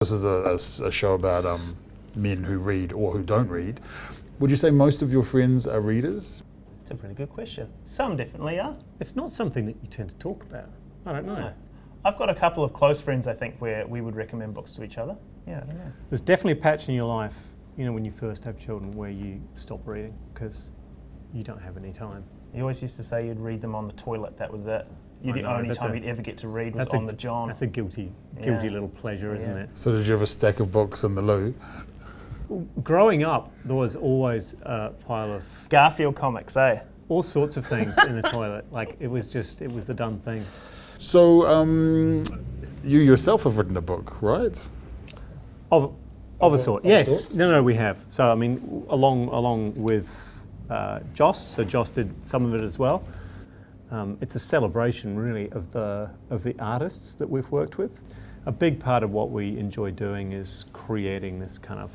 This is a show about men who read or who don't read. Would you say most of your friends are readers? It's a really good question. Some definitely are. It's not something that you tend to talk about. I don't know. No. I've got a couple of close friends, I think, where we would recommend books to each other. Yeah, I don't know. There's definitely a patch in your life, when you first have children, where you stop reading because you don't have any time. You always used to say you'd read them on the toilet. That was it. The only time you'd ever get to read was on the John. That's a guilty little pleasure, isn't it? So did you have a stack of books in the loo? Growing up, there was always a pile of Garfield comics, eh? all sorts of things in the toilet. Like it was the done thing. So you yourself have written a book, right? Of a sort, yes. No, we have. So I mean, along with Joss. So Joss did some of it as well. It's a celebration, really, of the artists that we've worked with. A big part of what we enjoy doing is creating this kind of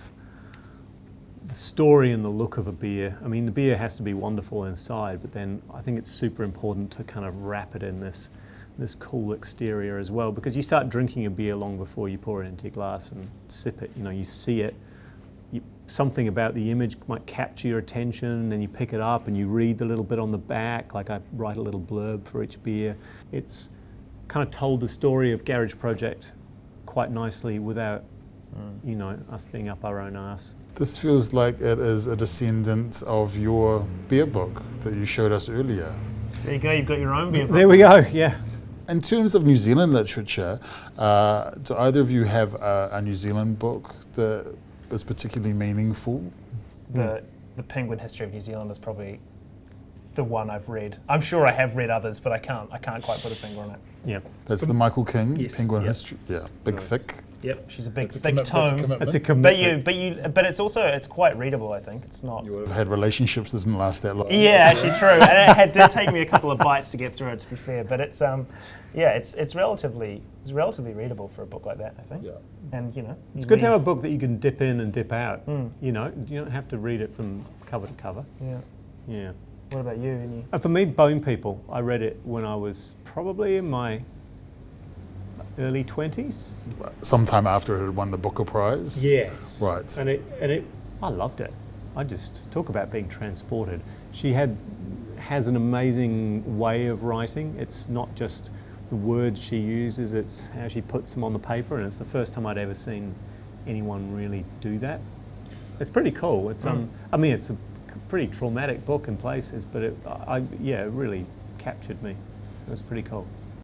the story and the look of a beer. I mean, the beer has to be wonderful inside, but then I think it's super important to kind of wrap it in this cool exterior as well, because you start drinking a beer long before you pour it into your glass and sip it. You see it. Something about the image might capture your attention, and then you pick it up and you read the little bit on the back, like I write a little blurb for each beer. It's kind of told the story of Garage Project quite nicely without, us being up our own arse. This feels like it is a descendant of your beer book that you showed us earlier. There you go, you've got your own beer book. There we go, yeah. In terms of New Zealand literature, do either of you have a New Zealand book that is particularly meaningful? The Penguin History of New Zealand is probably the one I've read. I'm sure I have read others, but I can't quite put a finger on it. Yeah. That's the Michael King Penguin Yep. History. Yeah, big, thick. Yep, she's a big That's a thick tome. That's a commitment. But it's quite readable. I think it's not. You would have had relationships that didn't last that long. Yeah, actually true. And it did take me a couple of bites to get through it, to be fair. But it's relatively readable for a book like that, I think. Yeah. And It's good to have a book that you can dip in and dip out. You don't have to read it from cover to cover. Yeah. Yeah. What about you? And for me, Bone People, I read it when I was probably in my early 20s. Sometime after it had won the Booker Prize. Yes. Right. And I loved it. I just talk about being transported. She has an amazing way of writing. It's not just the words she uses, it's how she puts them on the paper, and it's the first time I'd ever seen anyone really do that. It's pretty cool. It's it's a pretty traumatic book in places, but it really captured me. It was pretty cool.